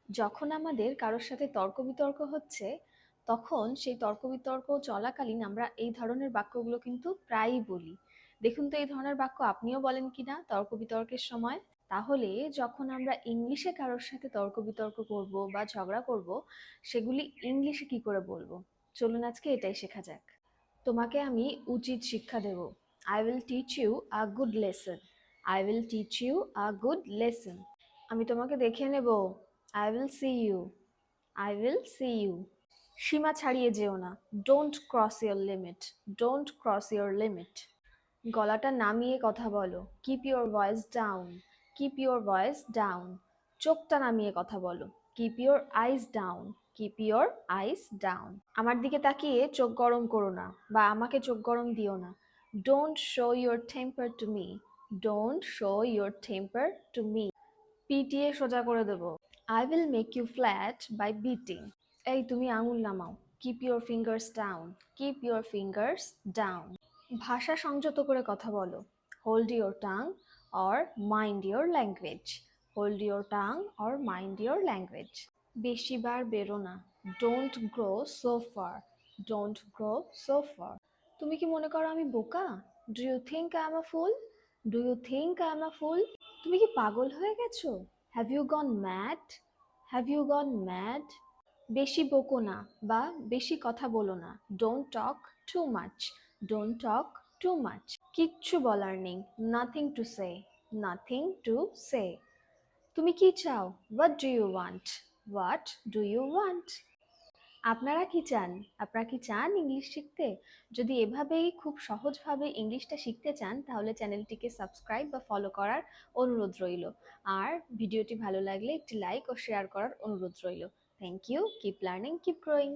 যখন আমাদের কারোর সাথে তর্ক বিতর্ক হচ্ছে, তখন সেই তর্ক বিতর্ক চলাকালীন আমরা এই ধরনের বাক্যগুলো কিন্তু প্রায়ই বলি। দেখুন তো এই ধরনের বাক্য আপনিও বলেন কিনা তর্ক বিতর্কের সময়। তাহলে যখন আমরা ইংলিশে কারোর সাথে তর্ক বিতর্ক করব বা ঝগড়া করব, সেগুলি ইংলিশে কি করে বলবো, চলুন আজকে এটাই শেখা যাক। তোমাকে আমি উচিত শিক্ষা দেব। I will teach you a good lesson. I will teach you a good lesson. আমি তোমাকে দেখে নেব। I will see you. I will see you. সীমা ছাড়িয়ে যেও না। Don't cross your limit. Don't cross your limit. গলাটা নামিয়ে কথা বলো। Keep your voice down. Keep your voice down. চোখটা নামিয়ে কথা বলো। Keep your eyes down. Keep your eyes down. আমার দিকে তাকিয়ে চোখ গরম করো না, বা আমাকে চোখ গরম দিও না। Don't show your temper to me. Don't show your temper to me. পিটিয়ে সোজা করে দেব। I will make you flat by beating. এই তুমি আঙুল নামাও। Keep your fingers down. Keep your fingers down. ভাষা সংযত করে কথা বলো। Hold your tongue or mind your language. Hold your tongue or mind your language. বেশি বার বেরো না। Don't grow so far. Don't grow so fur. তুমি কি মনে করো আমি বোকা? Do you think I am a fool? Do you think I am a fool? তুমি কি পাগল হয়ে গেছো? Have you gone mad? Have you gone mad? বেশি বকো না বা বেশি কথা বলো না। Don't talk too much. Don't talk too much. কিচ্ছু বলার নেই। Nothing to say. Nothing to say. তুমি কি চাও? What do you want? What do you want? আপনারা কি চান? আপনারা কি চান ইংলিশ শিখতে? যদি এভাবেই খুব সহজভাবে ইংলিশটা শিখতে চান, তাহলে চ্যানেলটিকে সাবস্ক্রাইব বা ফলো করার অনুরোধ রইল। আর ভিডিওটি ভালো লাগলে একটি লাইক ও শেয়ার করার অনুরোধ রইল। Thank you. Keep learning, keep growing.